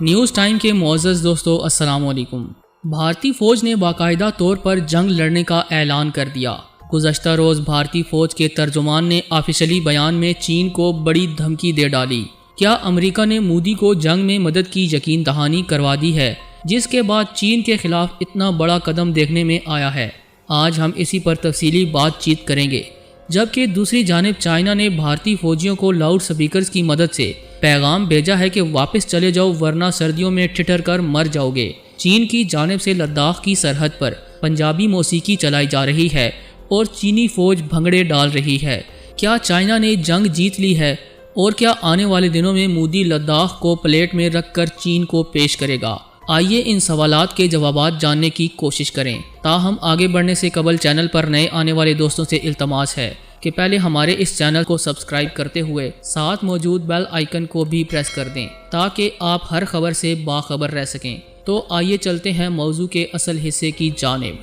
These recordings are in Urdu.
نیوز ٹائم کے معزز دوستو السلام علیکم۔ بھارتی فوج نے باقاعدہ طور پر جنگ لڑنے کا اعلان کر دیا۔ گزشتہ روز بھارتی فوج کے ترجمان نے آفیشلی بیان میں چین کو بڑی دھمکی دے ڈالی۔ کیا امریکہ نے مودی کو جنگ میں مدد کی یقین دہانی کروا دی ہے، جس کے بعد چین کے خلاف اتنا بڑا قدم دیکھنے میں آیا ہے؟ آج ہم اسی پر تفصیلی بات چیت کریں گے۔ جبکہ دوسری جانب چائنا نے بھارتی فوجیوں کو لاؤڈ سپیکرز کی مدد سے پیغام بھیجا ہے کہ واپس چلے جاؤ ورنہ سردیوں میں ٹھٹر کر مر جاؤ گے۔ چین کی جانب سے لداخ کی سرحد پر پنجابی موسیقی چلائی جا رہی ہے اور چینی فوج بھنگڑے ڈال رہی ہے۔ کیا چائنا نے جنگ جیت لی ہے اور کیا آنے والے دنوں میں مودی لداخ کو پلیٹ میں رکھ کر چین کو پیش کرے گا؟ آئیے ان سوالات کے جوابات جاننے کی کوشش کریں۔ تاہم آگے بڑھنے سے قبل چینل پر نئے آنے والے دوستوں سے التماس ہے کہ پہلے ہمارے اس چینل کو سبسکرائب کرتے ہوئے ساتھ موجود بیل آئیکن کو بھی پریس کر دیں تاکہ آپ ہر خبر سے باخبر رہ سکیں۔ تو آئیے چلتے ہیں موضوع کے اصل حصے کی جانب۔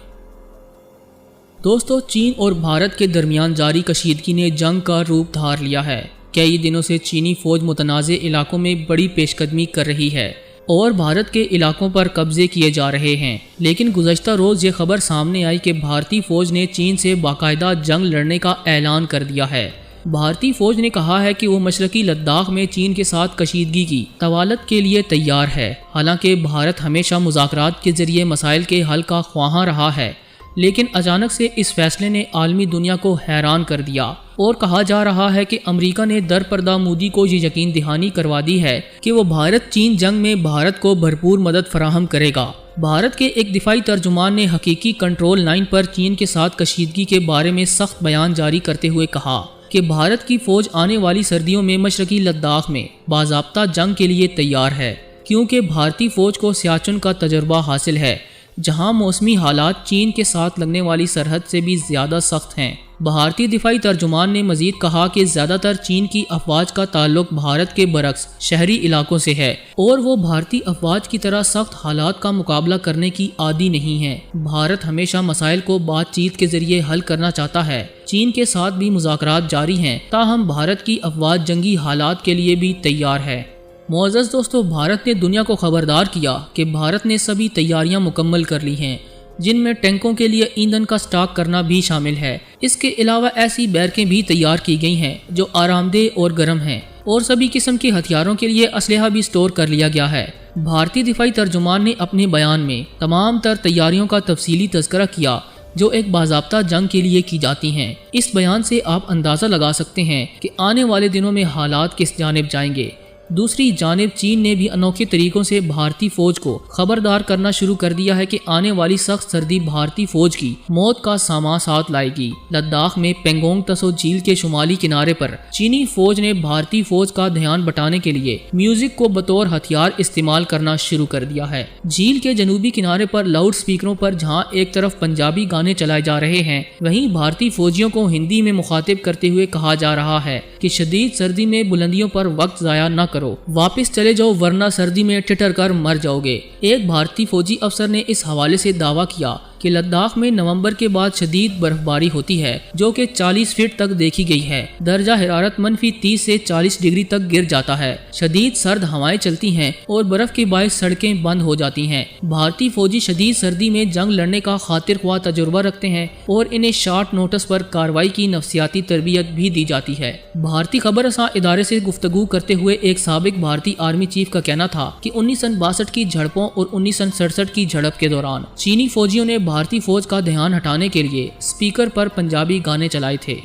دوستو، چین اور بھارت کے درمیان جاری کشیدگی نے جنگ کا روپ دھار لیا ہے۔ کئی دنوں سے چینی فوج متنازع علاقوں میں بڑی پیش قدمی کر رہی ہے اور بھارت کے علاقوں پر قبضے کیے جا رہے ہیں، لیکن گزشتہ روز یہ خبر سامنے آئی کہ بھارتی فوج نے چین سے باقاعدہ جنگ لڑنے کا اعلان کر دیا ہے۔ بھارتی فوج نے کہا ہے کہ وہ مشرقی لداخ میں چین کے ساتھ کشیدگی کی طوالت کے لیے تیار ہے۔ حالانکہ بھارت ہمیشہ مذاکرات کے ذریعے مسائل کے حل کا خواہاں رہا ہے، لیکن اچانک سے اس فیصلے نے عالمی دنیا کو حیران کر دیا اور کہا جا رہا ہے کہ امریکہ نے در پردہ مودی کو یہ یقین دہانی کروا دی ہے کہ وہ بھارت چین جنگ میں بھارت کو بھرپور مدد فراہم کرے گا۔ بھارت کے ایک دفاعی ترجمان نے حقیقی کنٹرول لائن پر چین کے ساتھ کشیدگی کے بارے میں سخت بیان جاری کرتے ہوئے کہا کہ بھارت کی فوج آنے والی سردیوں میں مشرقی لداخ میں باضابطہ جنگ کے لیے تیار ہے، کیونکہ بھارتی فوج کو سیاچن کا تجربہ حاصل ہے، جہاں موسمی حالات چین کے ساتھ لگنے والی سرحد سے بھی زیادہ سخت ہیں۔ بھارتی دفاعی ترجمان نے مزید کہا کہ زیادہ تر چین کی افواج کا تعلق بھارت کے برعکس شہری علاقوں سے ہے اور وہ بھارتی افواج کی طرح سخت حالات کا مقابلہ کرنے کی عادی نہیں ہے۔ بھارت ہمیشہ مسائل کو بات چیت کے ذریعے حل کرنا چاہتا ہے۔ چین کے ساتھ بھی مذاکرات جاری ہیں، تاہم بھارت کی افواج جنگی حالات کے لیے بھی تیار ہے۔ معزز دوستو، بھارت نے دنیا کو خبردار کیا کہ بھارت نے سبھی تیاریاں مکمل کر لی ہیں، جن میں ٹینکوں کے لیے ایندھن کا سٹاک کرنا بھی شامل ہے۔ اس کے علاوہ ایسی بیرکیں بھی تیار کی گئی ہیں جو آرام دہ اور گرم ہیں، اور سبھی قسم کے ہتھیاروں کے لیے اسلحہ بھی سٹور کر لیا گیا ہے۔ بھارتی دفاعی ترجمان نے اپنے بیان میں تمام تر تیاریوں کا تفصیلی تذکرہ کیا جو ایک باضابطہ جنگ کے لیے کی جاتی ہیں۔ اس بیان سے آپ اندازہ لگا سکتے ہیں کہ آنے والے دنوں میں حالات کس جانب جائیں گے۔ دوسری جانب چین نے بھی انوکھے طریقوں سے بھارتی فوج کو خبردار کرنا شروع کر دیا ہے کہ آنے والی سخت سردی بھارتی فوج کی موت کا ساماں ساتھ لائے گی۔ لداخ میں پینگونگ تسو جھیل کے شمالی کنارے پر چینی فوج نے بھارتی فوج کا دھیان بٹانے کے لیے میوزک کو بطور ہتھیار استعمال کرنا شروع کر دیا ہے۔ جھیل کے جنوبی کنارے پر لاؤڈ سپیکروں پر جہاں ایک طرف پنجابی گانے چلائے جا رہے ہیں، وہیں بھارتی فوجیوں کو ہندی میں مخاطب کرتے ہوئے کہا جا رہا ہے کہ شدید سردی میں بلندیوں پر وقت ضائع نہ کرو، واپس چلے جاؤ ورنہ سردی میں ٹھٹر کر مر جاؤ گے۔ ایک بھارتی فوجی افسر نے اس حوالے سے دعویٰ کیا کہ لداخ میں نومبر کے بعد شدید برف باری ہوتی ہے جو کہ 40 فٹ تک دیکھی گئی ہے۔ درجہ حرارت -30 سے 40 ڈگری تک گر جاتا ہے۔ شدید سرد ہوائیں چلتی ہیں اور برف کے باعث سڑکیں بند ہو جاتی ہیں۔ بھارتی فوجی شدید سردی میں جنگ لڑنے کا خاطر خواہ تجربہ رکھتے ہیں اور انہیں شارٹ نوٹس پر کارروائی کی نفسیاتی تربیت بھی دی جاتی ہے۔ بھارتی خبر رساں ادارے سے گفتگو کرتے ہوئے ایک سابق بھارتی آرمی چیف کا کہنا تھا کہ 1962 کی جھڑپوں اور 1967 کی جھڑپ کے دوران چینی فوجیوں نے بھارتی فوج کا دھیان ہٹانے کے لیے سپیکر پر پنجابی گانے چلائے تھے۔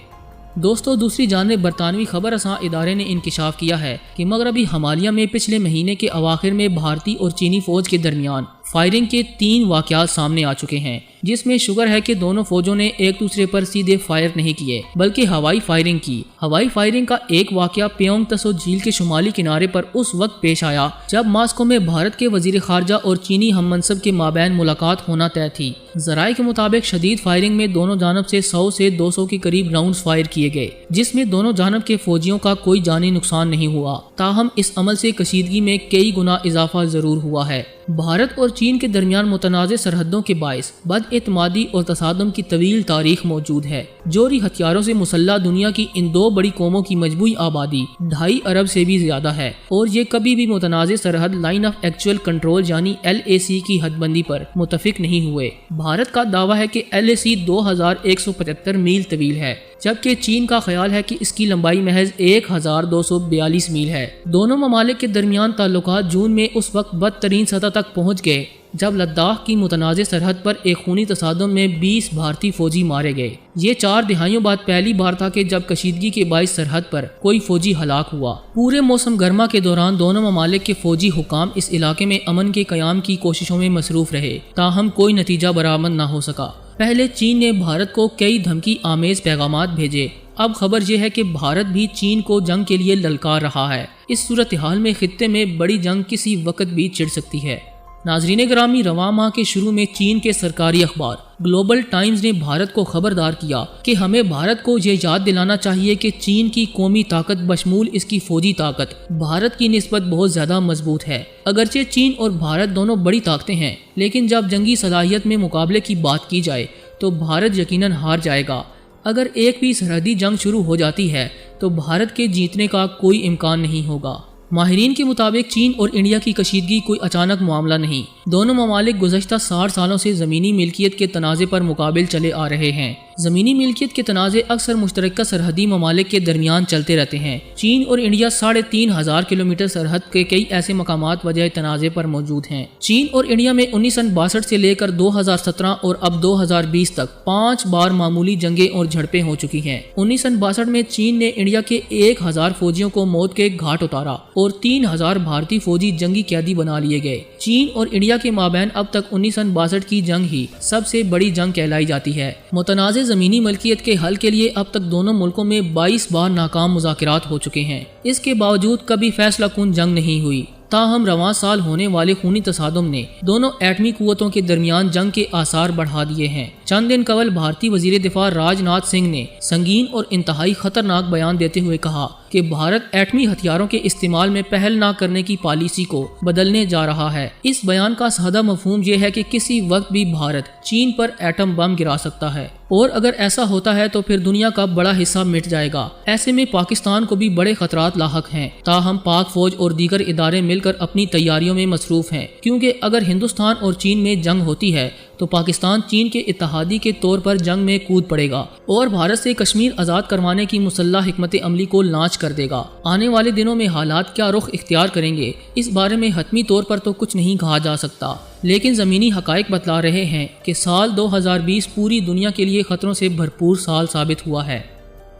دوستو، دوسری جانب برطانوی خبر رساں ادارے نے انکشاف کیا ہے کہ مغربی ہمالیہ میں پچھلے مہینے کے اواخر میں بھارتی اور چینی فوج کے درمیان فائرنگ کے 3 واقعات سامنے آ چکے ہیں، جس میں شگر ہے کہ دونوں فوجوں نے ایک دوسرے پر سیدھے فائر نہیں کیے بلکہ ہوائی فائرنگ کی۔ ہوائی فائرنگ کا ایک واقعہ پیونگ تسو جھیل کے شمالی کنارے پر اس وقت پیش آیا جب ماسکو میں بھارت کے وزیر خارجہ اور چینی ہم منصب کے مابین ملاقات ہونا طے تھی۔ ذرائع کے مطابق شدید فائرنگ میں دونوں جانب سے 100 سے 200 کے قریب راؤنڈز فائر کیے گئے، جس میں دونوں جانب کے فوجیوں کا کوئی جانی نقصان نہیں ہوا، تاہم اس عمل سے کشیدگی میں کئی گنا اضافہ ضرور ہوا ہے۔ بھارت اور چین کے درمیان متنازع سرحدوں کے باعث بد اعتمادی اور تصادم کی طویل تاریخ موجود ہے۔ جوہری ہتھیاروں سے مسلح دنیا کی ان دو بڑی قوموں کی مجموعی آبادی 2.5 ارب سے بھی زیادہ ہے، اور یہ کبھی بھی متنازع سرحد لائن آف ایکچوئل کنٹرول یعنی LAC کی حد بندی پر متفق نہیں ہوئے۔ بھارت کا دعویٰ ہے کہ LAC 2175 میل طویل ہے، جبکہ چین کا خیال ہے کہ اس کی لمبائی محض 1242 میل ہے۔ دونوں ممالک کے درمیان تعلقات جون میں اس وقت بدترین سطح تک پہنچ گئے جب لداخ کی متنازع سرحد پر ایک خونی تصادم میں 20 بھارتی فوجی مارے گئے۔ یہ 4 دہائیوں بعد پہلی بار تھا کہ جب کشیدگی کے باعث سرحد پر کوئی فوجی ہلاک ہوا۔ پورے موسم گرما کے دوران دونوں ممالک کے فوجی حکام اس علاقے میں امن کے قیام کی کوششوں میں مصروف رہے، تاہم کوئی نتیجہ برآمد نہ ہو سکا۔ پہلے چین نے بھارت کو کئی دھمکی آمیز پیغامات بھیجے، اب خبر یہ ہے کہ بھارت بھی چین کو جنگ کے لیے للکار رہا ہے۔ اس صورتحال میں خطے میں بڑی جنگ کسی وقت بھی چھڑ سکتی ہے۔ ناظرین گرامی، رواں ماہ کے شروع میں چین کے سرکاری اخبار گلوبل ٹائمز نے بھارت کو خبردار کیا کہ ہمیں بھارت کو یہ یاد دلانا چاہیے کہ چین کی قومی طاقت بشمول اس کی فوجی طاقت بھارت کی نسبت بہت زیادہ مضبوط ہے۔ اگرچہ چین اور بھارت دونوں بڑی طاقتیں ہیں، لیکن جب جنگی صلاحیت میں مقابلے کی بات کی جائے تو بھارت یقیناً ہار جائے گا۔ اگر ایک بھی سرحدی جنگ شروع ہو جاتی ہے تو بھارت کے جیتنے کا کوئی امکان نہیں ہوگا۔ ماہرین کے مطابق چین اور انڈیا کی کشیدگی کوئی اچانک معاملہ نہیں، دونوں ممالک گزشتہ 60 سالوں سے زمینی ملکیت کے تنازع پر مقابل چلے آ رہے ہیں۔ زمینی ملکیت کے تنازع اکثر مشترکہ سرحدی ممالک کے درمیان چلتے رہتے ہیں۔ چین اور انڈیا 3500 کلومیٹر سرحد کے کئی ایسے مقامات وجہ تنازع پر موجود ہیں۔ چین اور انڈیا میں 1962 سے لے کر 2017 اور اب 2020 تک 5 بار معمولی جنگیں اور جھڑپیں ہو چکی ہیں۔ 1962 میں چین نے انڈیا کے 1000 فوجیوں کو موت کے گھاٹ اتارا اور 3000 بھارتی فوجی جنگی قیدی بنا لیے گئے۔ چین اور انڈیا کے مابین اب تک 1962 کی جنگ ہی سب سے بڑی جنگ کہلائی جاتی ہے۔ متنازع زمینی ملکیت کے حل کے لیے اب تک دونوں ملکوں میں 22 بار ناکام مذاکرات ہو چکے ہیں۔ اس کے باوجود کبھی فیصلہ کن جنگ نہیں ہوئی۔ تاہم رواں سال ہونے والے خونی تصادم نے دونوں ایٹمی قوتوں کے درمیان جنگ کے آثار بڑھا دیے ہیں۔ چند دن قبل بھارتی وزیر دفاع راج ناتھ سنگھ نے سنگین اور انتہائی خطرناک بیان دیتے ہوئے کہا کہ بھارت ایٹمی ہتھیاروں کے استعمال میں پہل نہ کرنے کی پالیسی کو بدلنے جا رہا ہے۔ اس بیان کا سادہ مفہوم یہ ہے کہ کسی وقت بھی بھارت چین پر ایٹم بم گرا سکتا ہے، اور اگر ایسا ہوتا ہے تو پھر دنیا کا بڑا حصہ مٹ جائے گا۔ ایسے میں پاکستان کو بھی بڑے خطرات لاحق ہیں، تاہم پاک فوج اور دیگر ادارے مل کر اپنی تیاریوں میں مصروف ہیں، کیونکہ اگر ہندوستان اور چین میں جنگ ہوتی ہے تو پاکستان چین کے اتحادی کے طور پر جنگ میں کود پڑے گا اور بھارت سے کشمیر آزاد کروانے کی مسلح حکمت عملی کو لانچ کر دے گا۔ آنے والے دنوں میں حالات کیا رخ اختیار کریں گے، اس بارے میں حتمی طور پر تو کچھ نہیں کہا جا سکتا، لیکن زمینی حقائق بتلا رہے ہیں کہ سال 2020 پوری دنیا کے لیے خطروں سے بھرپور سال ثابت ہوا ہے۔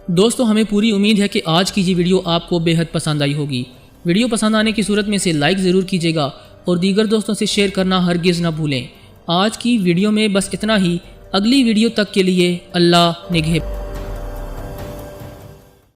دوستو، ہمیں پوری امید ہے کہ آج کی یہ ویڈیو آپ کو بے حد پسند آئی ہوگی۔ ویڈیو پسند آنے کی صورت میں سے لائک ضرور کیجیے گا اور دیگر دوستوں سے شیئر کرنا ہرگز نہ بھولیں۔ آج کی ویڈیو میں بس اتنا ہی۔ اگلی ویڈیو تک کے لیے اللہ نگہبان۔